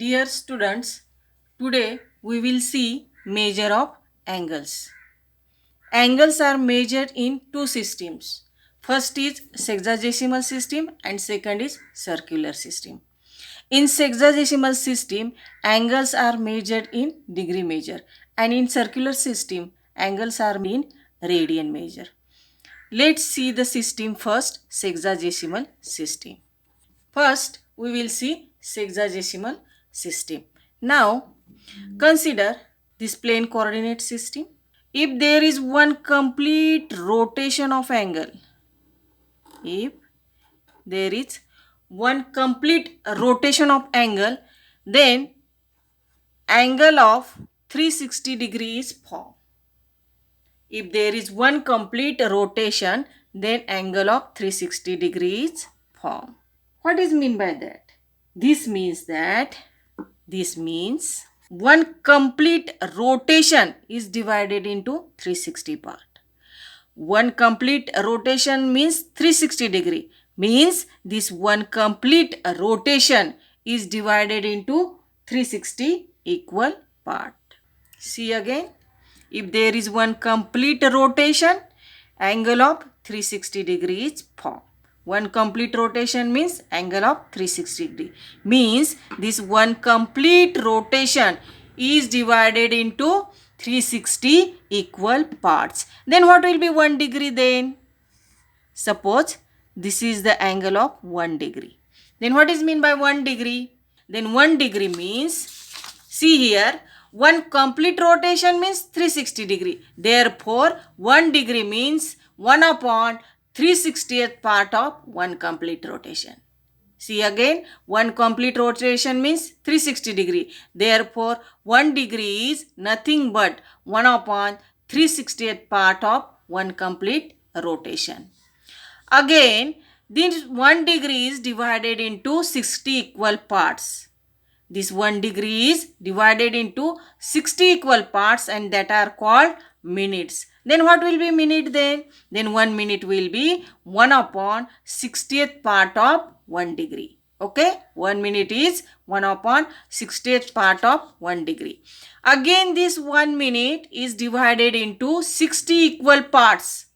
Dear students, today we will see measure of angles. Angles are measured in two systems. First is sexagesimal system and second is circular system. In sexagesimal system, angles are measured in degree measure, and in circular system, angles are in radian measure. Let's see the system first, sexagesimal system. First, we will see sexagesimal system. Now, consider this plane coordinate system. If there is one complete rotation of angle, if there is one complete rotation of angle, then angle of 360 degrees is formed. If there is one complete rotation, then angle of 360 degrees formed. What is mean by that? This means one complete rotation is divided into 360 part. One complete rotation means 360 degree. Means this one complete rotation is divided into 360 equal part. See again. If there is one complete rotation, angle of 360 degrees formed. One complete rotation means angle of 360 degree. Means this one complete rotation is divided into 360 equal parts. Then what will be 1 degree then? Suppose this is the angle of 1 degree. Then what is mean by 1 degree? Then 1 degree means, see here, one complete rotation means 360 degree. Therefore, 1 degree means 1 upon 360th part of one complete rotation. See again, one complete rotation means 360 degree. Therefore, 1 degree is nothing but 1 upon 360th part of one complete rotation. Again, this 1 degree is divided into 60 equal parts. This 1 degree is divided into 60 equal parts and that are called minutes. Then what will be minute then? Then 1 minute will be 1 upon 60th part of 1 degree. Okay? 1 minute is 1 upon 60th part of 1 degree. Again this 1 minute is divided into 60 equal parts.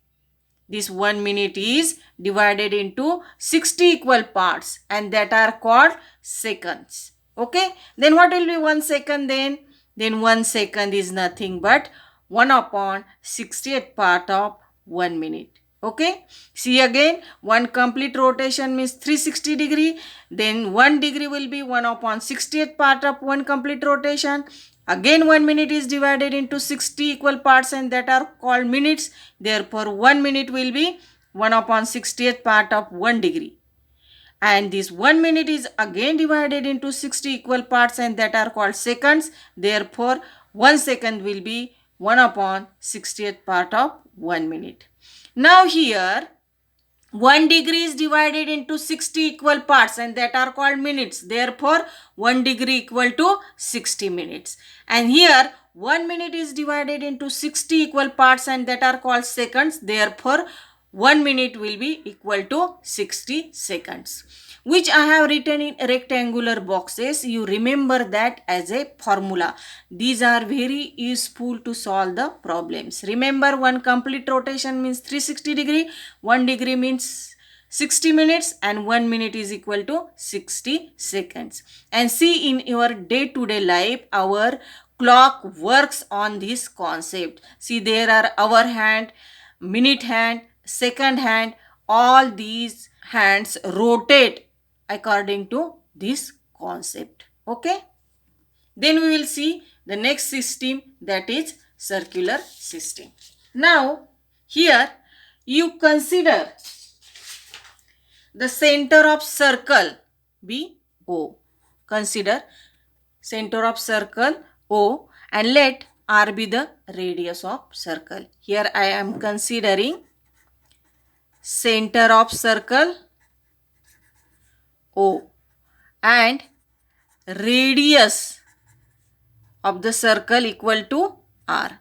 This 1 minute is divided into 60 equal parts and that are called seconds. Okay? Then what will be 1 second then? Then 1 second is nothing but 1 upon 60th part of 1 minute. Okay? See again, one complete rotation means 360 degree. Then 1 degree will be 1 upon 60th part of one complete rotation. Again 1 minute is divided into 60 equal parts and that are called minutes. Therefore 1 minute will be 1 upon 60th part of 1 degree. And this 1 minute is again divided into 60 equal parts and that are called seconds. Therefore 1 second will be 1 upon 60th part of 1 minute. Now here 1 degree is divided into 60 equal parts and that are called minutes. Therefore 1 degree equal to 60 minutes. And here 1 minute is divided into 60 equal parts and that are called seconds. Therefore 1 minute will be equal to 60 seconds, which I have written in rectangular boxes. You remember that as a formula. These are very useful to solve the problems. Remember, one complete rotation means 360 degree, 1 degree means 60 minutes and 1 minute is equal to 60 seconds. And see, in your day-to-day life, our clock works on this concept. See, there are hour hand, minute hand, second hand. All these hands rotate according to this concept. Okay? Then we will see the next system, that is circular system. Now, here you consider the center of circle be O. Consider center of circle O and let R be the radius of circle. Here I am considering center of circle O and radius of the circle equal to R.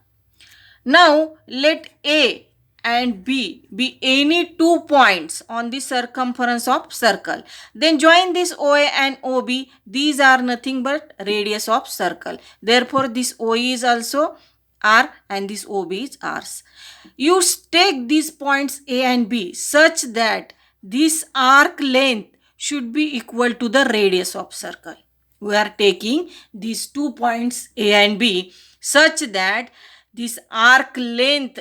Now let A and B be any 2 points on the circumference of circle, then join this OA and OB. These are nothing but radius of circle. Therefore, this OE is also R and this OB is R. You take these points A and B such that this arc length should be equal to the radius of circle. We are taking these 2 points A and B such that this arc length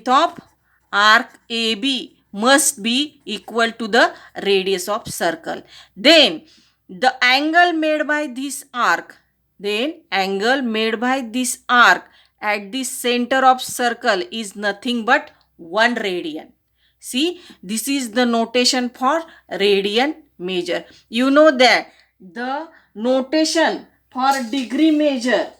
of arc AB must be equal to the radius of circle. Then the angle made by this arc, at the center of circle is nothing but 1 radian. See, this is the notation for radian measure. You know that the notation for degree measure,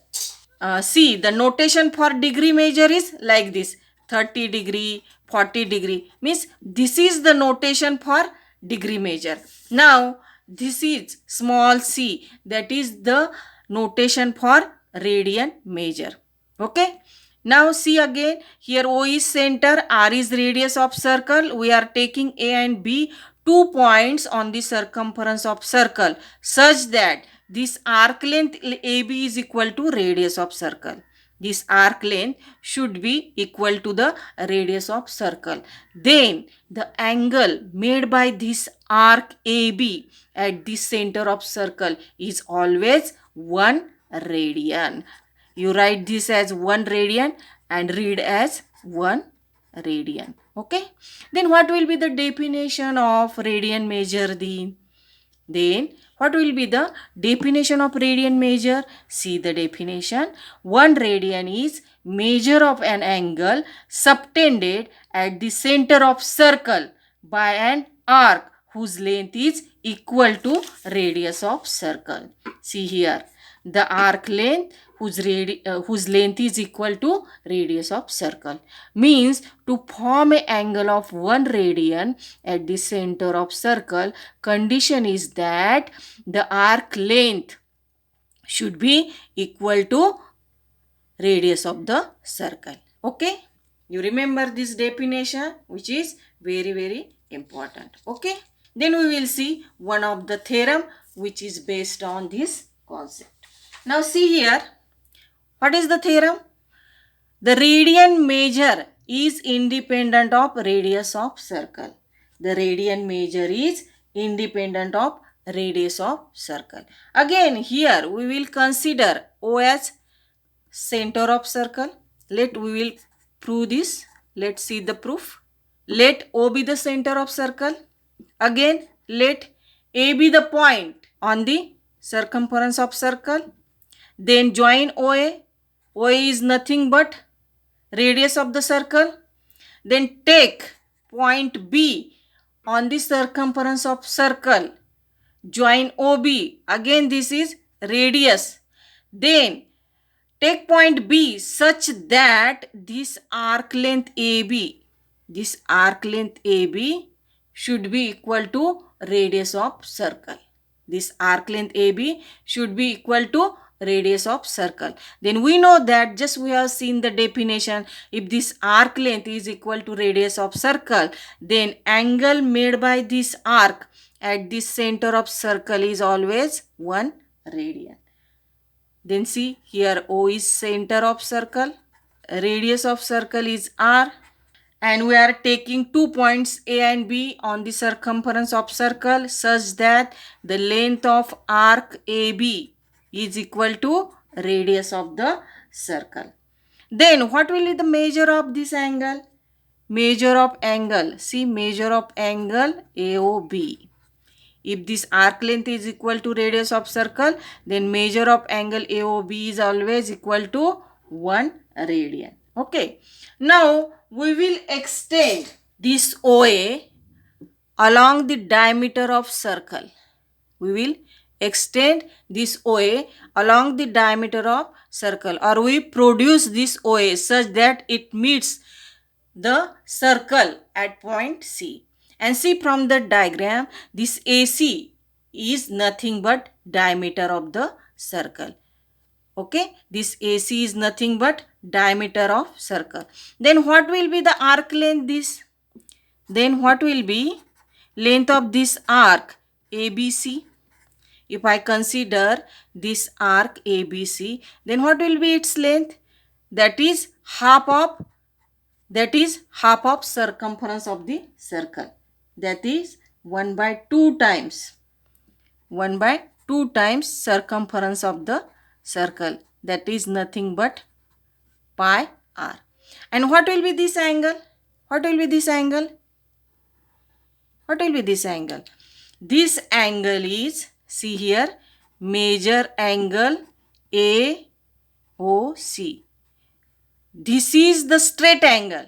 the notation for degree measure is like this: 30 degree, 40 degree, means this is the notation for degree measure. Now, this is small c, that is the notation for radian measure. Okay. Now see again, here O is center, R is radius of circle. We are taking A and B 2 points on the circumference of circle such that this arc length AB is equal to radius of circle. This arc length should be equal to the radius of circle. Then the angle made by this arc AB at the center of circle is always 1 radian. You write this as 1 radian and read as 1 radian. Okay. Then what will be the definition of radian measure then? What will be the definition of radian measure? See the definition. 1 radian is measure of an angle subtended at the center of circle by an arc whose length is equal to radius of circle. See here, the arc length whose length is equal to radius of circle, means to form an angle of 1 radian at the center of circle, condition is that the arc length should be equal to radius of the circle. Okay, you remember this definition, which is very important. Okay, then we will see one of the theorem which is based on this concept. Now see here, what is the theorem? The radian measure is independent of radius of circle. The radian measure is independent of radius of circle. Again, here we will consider O as center of circle. We will prove this. Let's see the proof. Let O be the center of circle. Again, let A be the point on the circumference of circle. Then join OA. OA is nothing but radius of the circle. Then take point B on the circumference of circle. Join OB. Again, this is radius. Then take point B such that this arc length AB should be equal to radius of circle. This arc length AB should be equal to radius of circle. Then we know that, just we have seen the definition, if this arc length is equal to radius of circle, then angle made by this arc at the center of circle is always 1 radian. Then see here, O is center of circle, radius of circle is R, and we are taking 2 points A and B on the circumference of circle such that the length of arc AB is equal to radius of the circle. Then what will be the measure of this angle? Measure of angle. See, measure of angle AOB. If this arc length is equal to radius of circle, then measure of angle AOB is always equal to 1 radian. Okay. Now we will extend this OA along the diameter of circle. We will extend this OA along the diameter of circle, or we produce this OA such that it meets the circle at point C. And see from the diagram, this AC is nothing but diameter of the circle. Okay, this AC is nothing but diameter of circle. Then what will be the arc length this? Then what will be length of this arc ABC? If I consider this arc ABC, then what will be its length? That is half of circumference of the circle. That is 1 by 2 times. 1 by 2 times circumference of the circle. That is nothing but pi r. And what will be this angle? What will be this angle? What will be this angle? This angle is, see here, major angle AOC. This is the straight angle.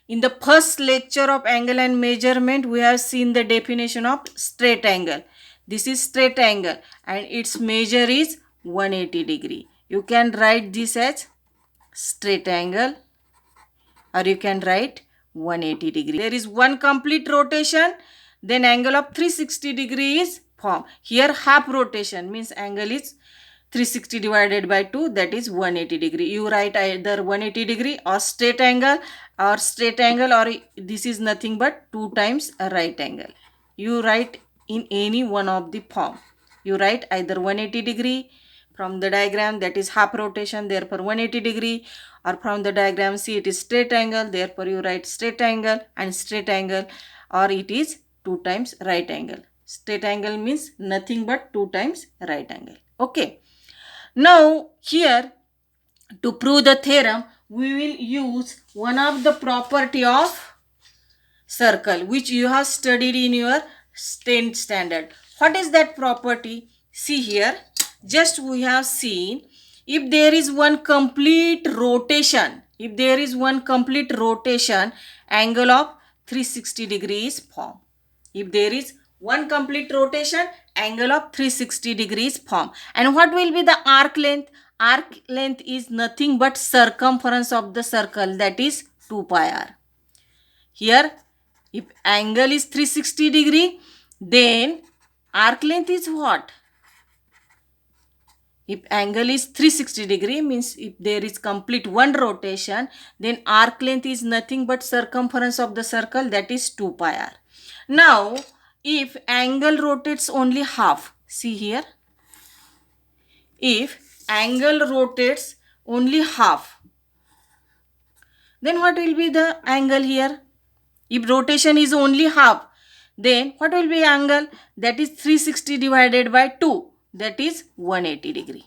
In the first lecture of angle and measurement, we have seen the definition of straight angle. This is straight angle and its measure is 180 degree. You can write this as straight angle or you can write 180 degree. There is one complete rotation, then angle of 360 degree is formed. Here half rotation means angle is 360 divided by 2, that is 180 degree. You write either 180 degree or straight angle or this is nothing but 2 times a right angle. You write in any one of the form. You write either 180 degree from the diagram, that is half rotation, therefore 180 degree, or from the diagram see it is straight angle, therefore you write straight angle and straight angle, or it is 2 times right angle. Straight angle means nothing but 2 times right angle. Okay. Now here to prove the theorem, we will use one of the property of circle which you have studied in your 10th standard. What is that property? See here, just we have seen if there is one complete rotation, angle of 360 degrees form. If there is one complete rotation, angle of 360 degrees form. And what will be the arc length? Arc length is nothing but circumference of the circle, that is 2 pi r. Here, if angle is 360 degree, then arc length is what? If angle is 360 degree means if there is complete one rotation, then arc length is nothing but circumference of the circle, that is 2 pi r. Now, if angle rotates only half, see here, if angle rotates only half, then what will be the angle here? If rotation is only half, then what will be angle? That is 360 divided by 2, that is 180 degree.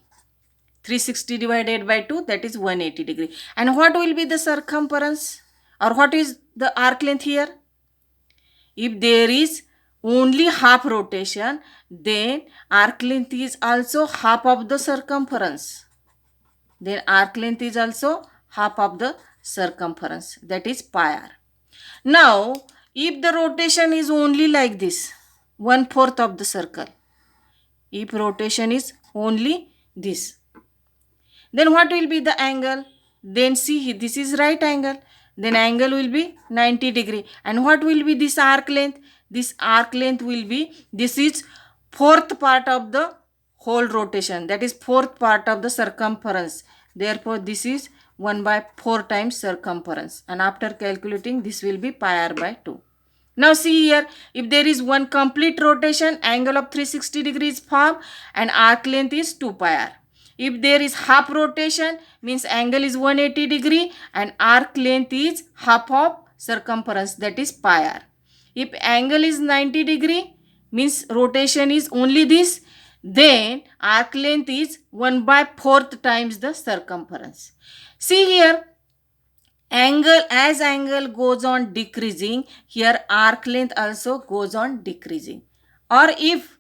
360 divided by 2, that is 180 degree. And what will be the circumference or what is the arc length here? If there is only half rotation, then arc length is also half of the circumference. Then arc length is also half of the circumference, that is pi r. Now, if the rotation is only like this, 1/4 of the circle, if rotation is only this, then what will be the angle? Then see, this is right angle. Then angle will be 90 degree. And what will be this arc length? This arc length will be, this is 4th part of the whole rotation. That is 4th part of the circumference. Therefore, this is 1 by 4 times circumference. And after calculating, this will be pi r by 2. Now see here, if there is one complete rotation, angle of 360 degrees form and arc length is 2 pi r. If there is half rotation, means angle is 180 degree and arc length is half of circumference, that is pi r. If angle is 90 degree, means rotation is only this, then arc length is 1 by 4th times the circumference. See here, as angle goes on decreasing, here arc length also goes on decreasing. Or if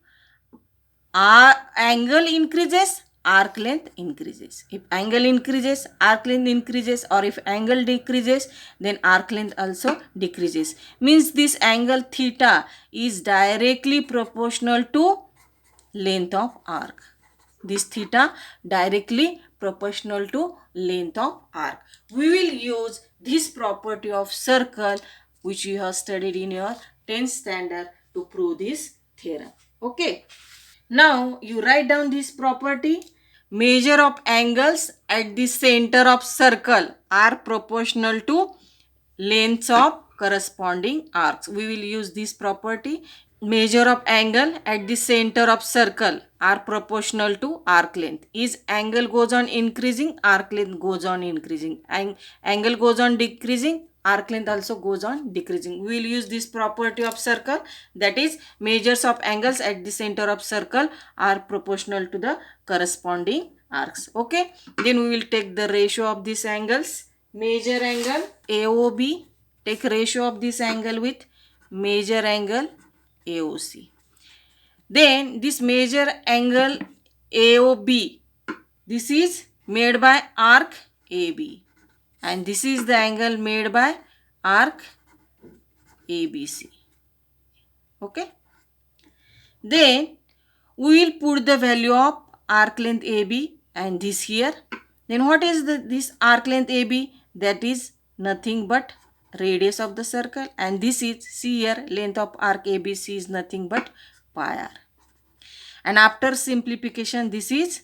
angle increases, arc length increases. If angle increases, arc length increases, or if angle decreases, then arc length also decreases. Means this angle theta is directly proportional to length of arc. This theta directly proportional to length of arc. We will use this property of circle which you have studied in your 10th standard to prove this theorem. Okay. Now you write down this property. measure of angles at the center of circle are proportional to lengths of corresponding arcs. We will use this property. Measure of angle at the center of circle are proportional to arc length. Is angle goes on increasing, arc length goes on increasing. Angle goes on decreasing, arc length also goes on decreasing. We will use this property of circle, that is measures of angles at the center of circle are proportional to the corresponding arcs. Okay, then we will take the ratio of these angles. Major angle AOB, take ratio of this angle with major angle AOC. Then this major angle AOB, this is made by arc AB, and this is the angle made by arc ABC. Okay. Then we will put the value of arc length AB and this here. Then what is this arc length AB? That is nothing but radius of the circle, and this is, see here, length of arc ABC is nothing but pi r. And after simplification, this is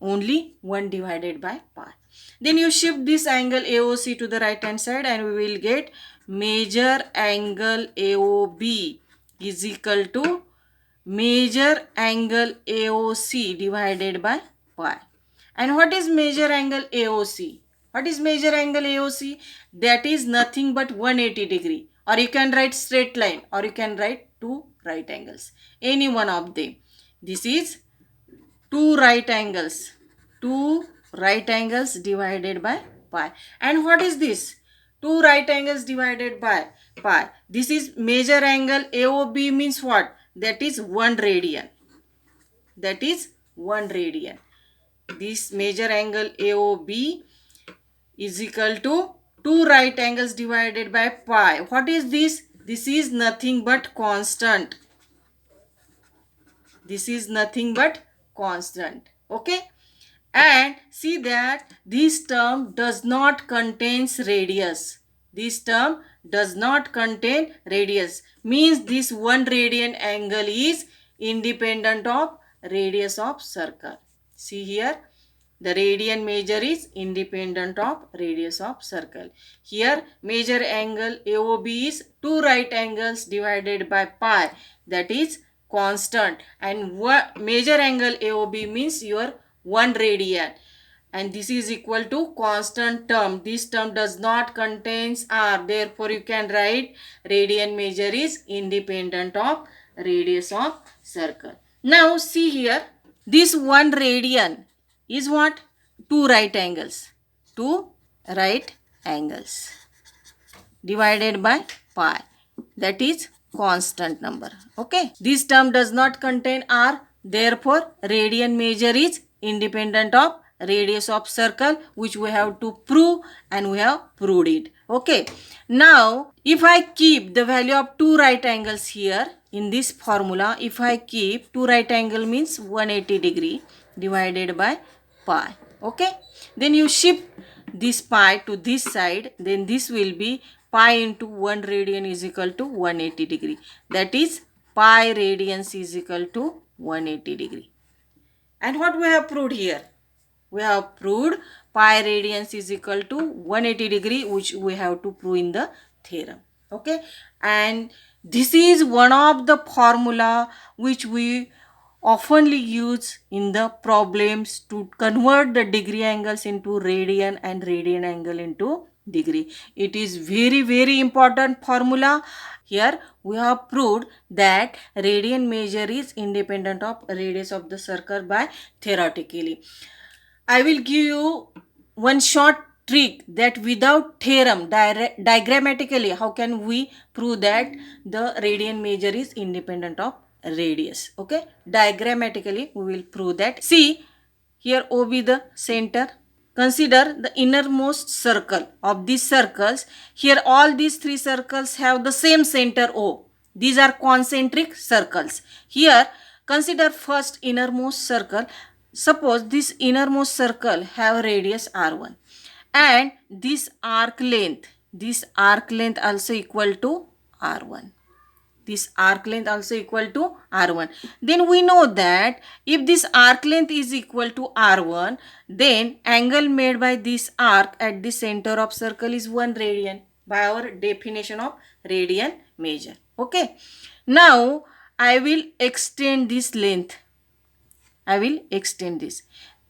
only 1 divided by pi. Then you shift this angle AOC to the right hand side and we will get major angle AOB is equal to major angle AOC divided by pi. And what is major angle AOC? What is major angle AOC? That is nothing but 180 degree, or you can write straight line, or you can write two right angles, any one of them. This is two right angles divided by pi. And what is this? Two right angles divided by pi. This is major angle AOB means what? That is 1 radian. That is 1 radian. This major angle AOB is equal to 2 right angles divided by pi. What is this? This is nothing but constant. This is nothing but constant. Okay. And see that this term does not contains radius. This term does not contain radius. Means this 1 radian angle is independent of radius of circle. See here, the radian measure is independent of radius of circle. Here major angle AOB is 2 right angles divided by pi, that is constant, and major angle AOB means your 1 radian, and this is equal to constant term. This term does not contains r, therefore you can write radian measure is independent of radius of circle. Now see here, this 1 radian is what? 2 right angles. 2 right angles divided by pi, that is constant number. Okay, this term does not contain r, therefore radian measure is independent of radius of circle, which we have to prove, and we have proved it. Okay, now if I keep the value of 2 right angles here in this formula, if I keep 2 right angle means 180 degree divided by pi. Okay, then you shift this pi to this side, then this will be pi into 1 radian is equal to 180 degree. That is pi radians is equal to 180 degree. And what we have proved here? We have proved pi radians is equal to 180 degree, which we have to prove in the theorem. Okay, and this is one of the formula which we oftenly use in the problems to convert the degree angles into radian and radian angle into degree. It is very important formula. Here we have proved that radian measure is independent of radius of the circle by theoretically. I will give you one short trick that without theorem, diagrammatically, how can we prove that the radian measure is independent of radius. Okay, diagrammatically we will prove that. See here, OB the center. Consider the innermost circle of these circles. Here all these 3 circles have the same center O. These are concentric circles. Here consider first innermost circle. Suppose this innermost circle have radius R1 and this arc length also equal to R1. This arc length also equal to r1. Then we know that if this arc length is equal to r1, then angle made by this arc at the center of circle is 1 radian by our definition of radian measure. Okay. Now I will extend this length. I will extend this.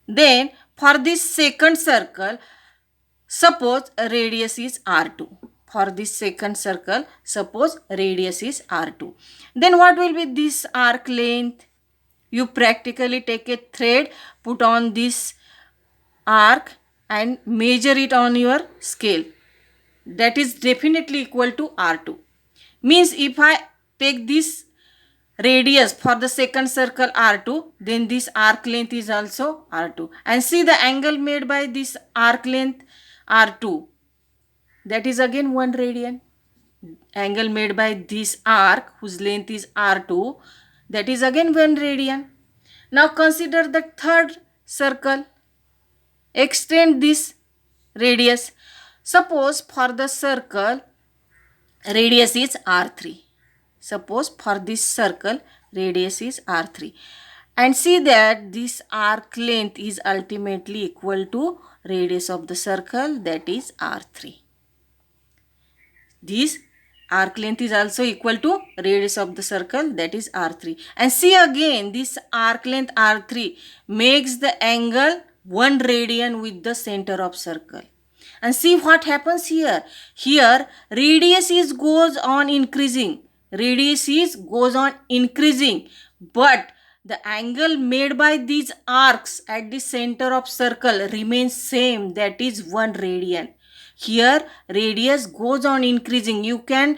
Then for this second circle, suppose radius is r2. For this second circle, suppose radius is r2. Then what will be this arc length? You practically take a thread, put on this arc and measure it on your scale. That is definitely equal to r2. Means if I take this radius for the second circle r2, then this arc length is also r2. And see the angle made by this arc length r2. That is again 1 radian. Angle made by this arc whose length is r2, that is again 1 radian. Now consider the third circle. Extend this radius. Suppose for the circle radius is r3. Suppose for this circle radius is r3. And see that this arc length is ultimately equal to radius of the circle, that is r3. This arc length is also equal to radius of the circle, that is r3. And see again, this arc length r3 makes the angle 1 radian with the center of circle. And see what happens here. Here radius is goes on increasing. Radius is goes on increasing. But the angle made by these arcs at the center of circle remains same, that is 1 radian. Here radius goes on increasing. You can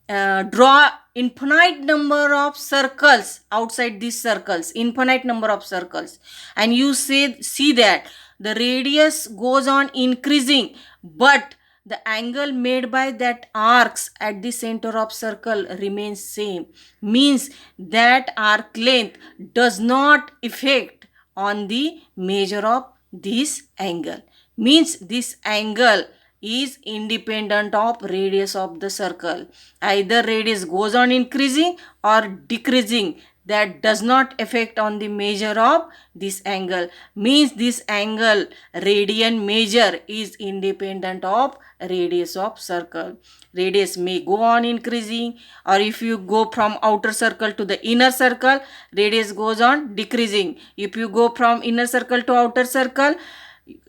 draw infinite number of circles outside these circles, infinite number of circles, and you see that the radius goes on increasing, but the angle made by that arcs at the center of circle remains same. Means that arc length does not affect on the measure of this angle. Means this angle is independent of radius of the circle. Either radius goes on increasing or decreasing, that does not affect on the measure of this angle. Means this angle radian measure is independent of radius of circle. Radius may go on increasing, or if you go from outer circle to the inner circle, radius goes on decreasing. If you go from inner circle to outer circle,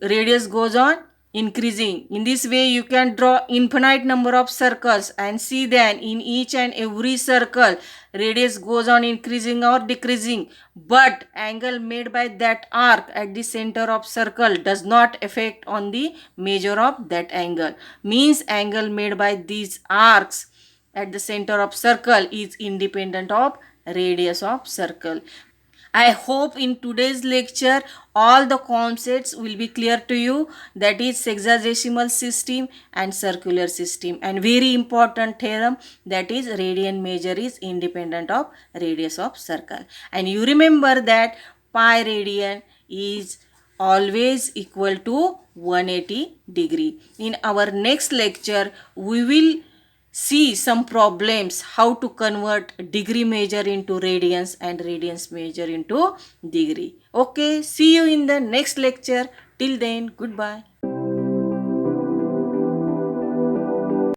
radius goes on increasing. In this way you can draw infinite number of circles and see that in each and every circle radius goes on increasing or decreasing, but angle made by that arc at the center of circle does not affect on the measure of that angle. Means angle made by these arcs at the center of circle is independent of radius of circle. I hope in today's lecture all the concepts will be clear to you, that is sexagesimal system and circular system, and very important theorem, that is radian measure is independent of radius of circle. And you remember that pi radian is always equal to 180 degree. In our next lecture we will see some problems how to convert degree measure into radians and radians measure into degree. Okay, see you in the next lecture. Till then, goodbye.